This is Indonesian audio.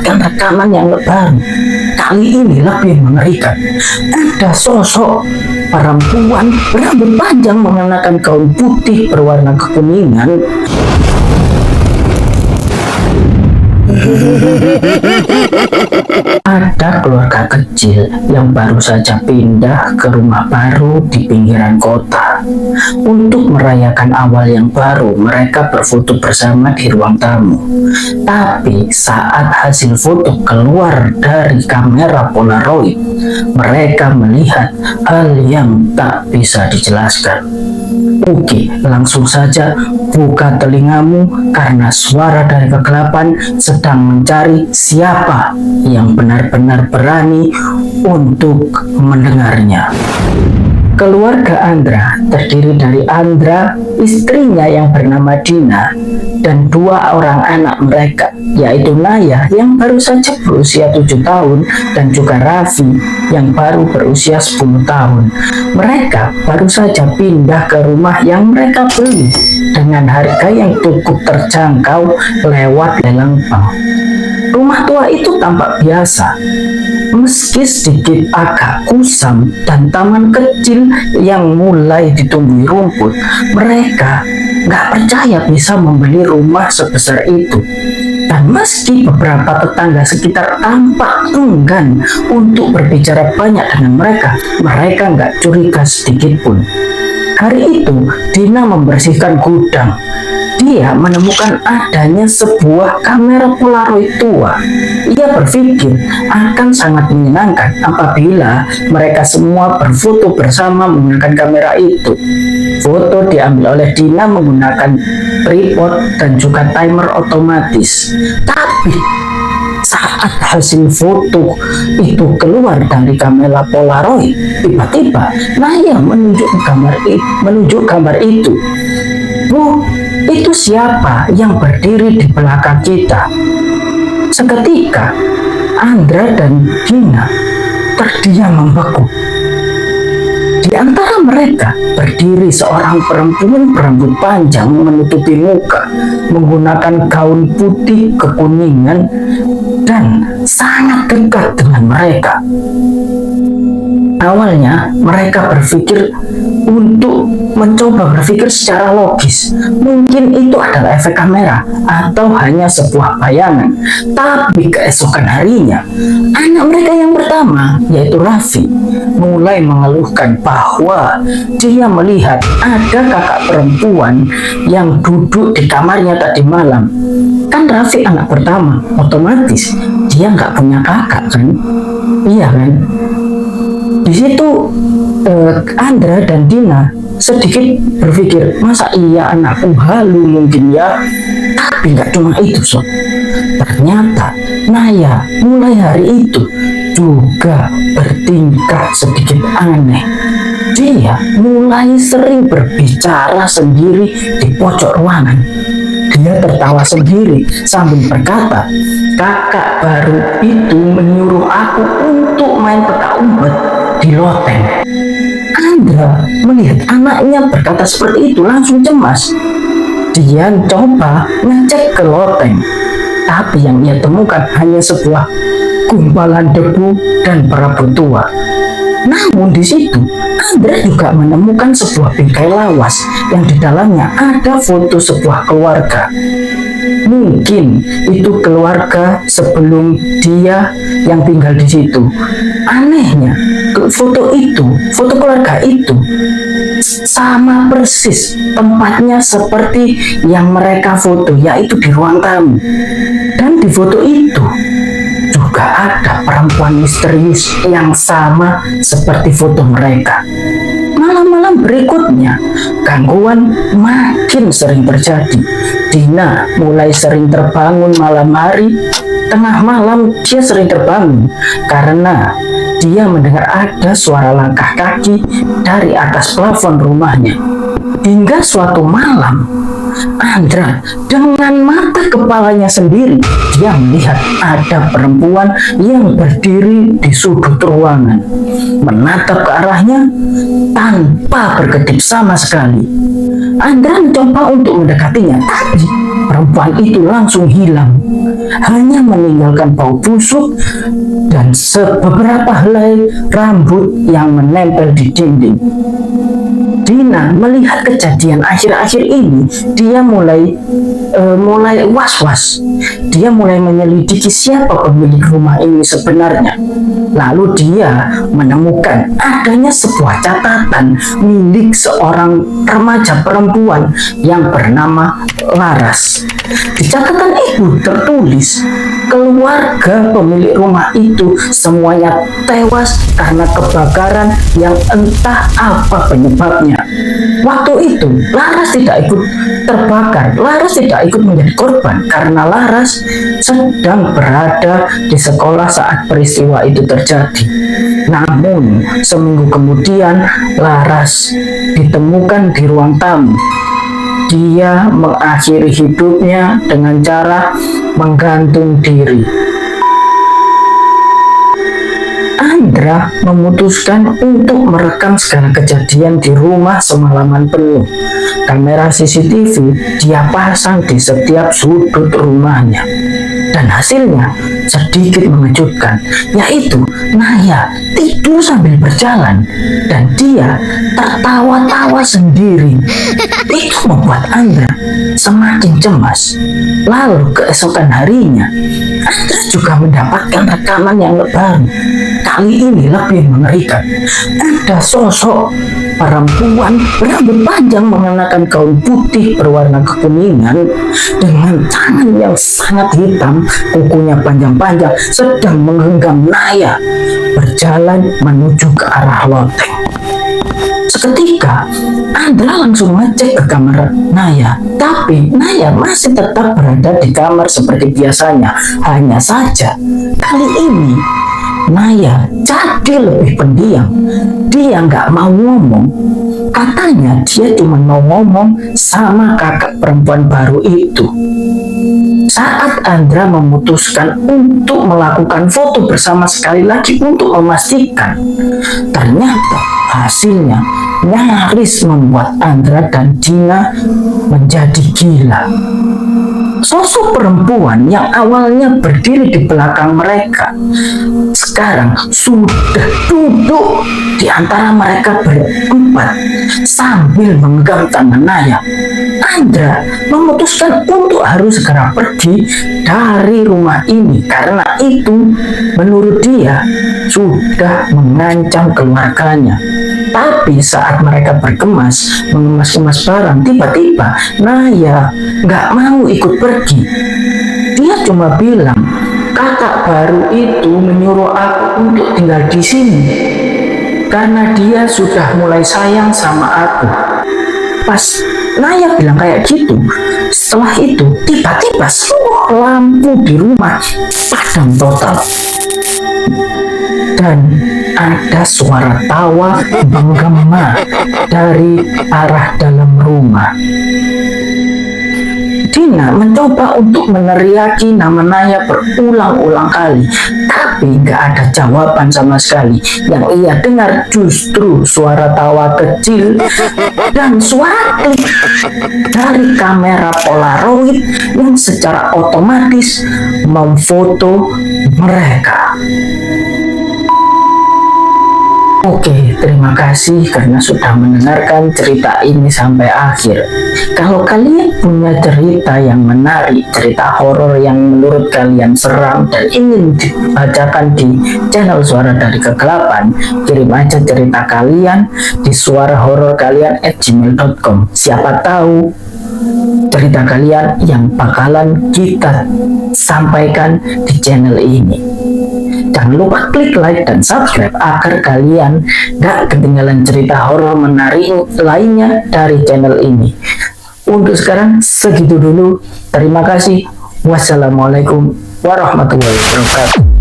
mendapatkan rekaman yang baru. Kali ini lebih mengerikan. Ada sosok perempuan berambut panjang mengenakan gaun putih berwarna kekuningan. Ada keluarga kecil yang baru saja pindah ke rumah baru di pinggiran kota. Untuk merayakan awal yang baru, mereka berfoto bersama di ruang tamu. Tapi saat hasil foto keluar dari kamera Polaroid, mereka melihat hal yang tak bisa dijelaskan. Oke, langsung saja buka telingamu karena suara dari kegelapan sedang mencari siapa yang benar-benar berani untuk mendengarnya. Keluarga Andra terdiri dari Andra, istrinya yang bernama Dina, dan dua orang anak mereka, yaitu Naya yang baru saja berusia 7 tahun dan juga Raffi yang baru berusia 10 tahun. Mereka baru saja pindah ke rumah yang mereka beli dengan harga yang cukup terjangkau lewat lelang bank. Rumah tua itu tampak biasa, meski sedikit agak kusam dan taman kecil yang mulai ditumbuhi rumput. Mereka nggak percaya bisa membeli rumah sebesar itu. Dan meski beberapa tetangga sekitar tampak enggan untuk berbicara banyak dengan mereka nggak curiga sedikit pun. Hari itu, Dina membersihkan gudang. Dia menemukan adanya sebuah kamera Polaroid tua. Ia berpikir akan sangat menyenangkan apabila mereka semua berfoto bersama menggunakan kamera itu. Foto diambil oleh Dina menggunakan tripod dan juga timer otomatis. Tapi saat hasil foto itu keluar dari kamera Polaroid, tiba-tiba Naya menunjuk gambar itu. Bu, itu siapa yang berdiri di belakang kita? Seketika, Andra dan Dina terdiam membeku. Di antara mereka berdiri seorang perempuan berambut panjang menutupi muka, menggunakan gaun putih kekuningan dan sangat dekat dengan mereka. Awalnya mereka berpikir untuk mencoba berpikir secara logis. Mungkin itu adalah efek kamera atau hanya sebuah bayangan. Tapi keesokan harinya, anak mereka yang pertama, yaitu Raffi, mulai mengeluhkan bahwa dia melihat ada kakak perempuan yang duduk di kamarnya tadi malam. Kan Raffi anak pertama, otomatis dia nggak punya kakak kan? Iya kan? Di situ Andra dan Dina sedikit berpikir, masa iya anakku halu mungkin ya? Tapi nggak cuma itu, sob. Ternyata Naya mulai hari itu juga bertingkah sedikit aneh. Dia mulai sering berbicara sendiri di pojok ruangan. Dia tertawa sendiri sambil berkata, kakak baru itu menyuruh aku untuk main petak umpet di loteng. Andra melihat anaknya berkata seperti itu langsung cemas. Dia coba ngecek ke loteng, tapi yang ia temukan hanya sebuah gumpalan debu dan perabot tua. Namun di situ Andra juga menemukan sebuah bingkai lawas yang di dalamnya ada foto sebuah keluarga. Mungkin itu keluarga sebelum dia yang tinggal di situ. Anehnya, foto keluarga itu sama persis tempatnya seperti yang mereka foto, yaitu di ruang tamu. Dan di foto itu juga ada perempuan misterius yang sama seperti foto mereka. Malam-malam berikutnya, gangguan makin sering terjadi. Dina mulai sering terbangun malam hari. Tengah malam dia sering terbangun karena dia mendengar ada suara langkah kaki dari atas plafon rumahnya. Hingga suatu malam, Andra dengan mata kepalanya sendiri, dia melihat ada perempuan yang berdiri di sudut ruangan, menatap ke arahnya tanpa berkedip sama sekali. Andra mencoba untuk mendekatinya, tapi perempuan itu langsung hilang, hanya meninggalkan bau busuk dan beberapa helai rambut yang menempel di dinding. Dina melihat kejadian akhir-akhir ini, dia mulai was-was. Dia mulai menyelidiki siapa pemilik rumah ini sebenarnya. Lalu dia menemukan adanya sebuah catatan milik seorang remaja perempuan yang bernama Laras. Di catatan itu tertulis, keluarga pemilik rumah itu semuanya tewas karena kebakaran yang entah apa penyebabnya. Waktu itu Laras tidak ikut terbakar, Laras tidak ikut menjadi korban karena Laras sedang berada di sekolah saat peristiwa itu terjadi. Namun seminggu kemudian Laras ditemukan di ruang tamu. Dia mengakhiri hidupnya dengan cara menggantung diri. Andra memutuskan untuk merekam segala kejadian di rumah semalaman penuh. Kamera CCTV dia pasang di setiap sudut rumahnya. Dan hasilnya sedikit mengejutkan, yaitu Naya tidur sambil berjalan dan dia tertawa-tawa sendiri. Itu membuat Andra semakin cemas. Lalu keesokan harinya, Andra juga mendapatkan rekaman yang baru. Kali ini lebih mengerikan. Ada sosok perempuan berambut panjang mengenakan gaun putih berwarna kekuningan dengan tangan yang sangat hitam, kukunya panjang-panjang, sedang menggenggam Naya berjalan menuju ke arah loteng. Seketika Andra langsung ngecek ke kamar Naya, tapi Naya masih tetap berada di kamar seperti biasanya. Hanya saja kali ini Naya jadi lebih pendiam. Dia nggak mau ngomong. Katanya dia cuma mau ngomong sama kakak perempuan baru itu. Saat Andra memutuskan untuk melakukan foto bersama sekali lagi untuk memastikan, ternyata hasilnya nyaris membuat Andra dan Dina menjadi gila. Sosok perempuan yang awalnya berdiri di belakang mereka sekarang sudah duduk di antara mereka berempat sambil menggenggam tangan Naya. Andra memutuskan untuk harus segera pergi dari rumah ini karena itu menurut dia sudah mengancam keluarganya. Tapi saat mereka mengemas-kemas barang, tiba-tiba Naya nggak mau ikut pergi. Dia cuma bilang, kakak baru itu menyuruh aku untuk tinggal di sini karena dia sudah mulai sayang sama aku. Pas Naya bilang kayak gitu, setelah itu tiba-tiba semua lampu di rumah padam total. Dan ada suara tawa menggema dari arah dalam rumah. Dina mencoba untuk meneriaki nama Naya berulang-ulang kali, tapi nggak ada jawaban sama sekali. Yang ia dengar justru suara tawa kecil dan suara klik dari kamera Polaroid yang secara otomatis memfoto mereka. Oke, terima kasih karena sudah mendengarkan cerita ini sampai akhir. Kalau kalian punya cerita yang menarik, cerita horor yang menurut kalian seram dan ingin dibacakan di channel Suara dari Kegelapan, kirim aja cerita kalian di suarahororkalian@gmail.com. Siapa tahu cerita kalian yang bakalan kita sampaikan di channel ini. Jangan lupa klik like dan subscribe agar kalian gak ketinggalan cerita horor menarik lainnya dari channel ini. Untuk sekarang segitu dulu. Terima kasih. Wassalamualaikum warahmatullahi wabarakatuh.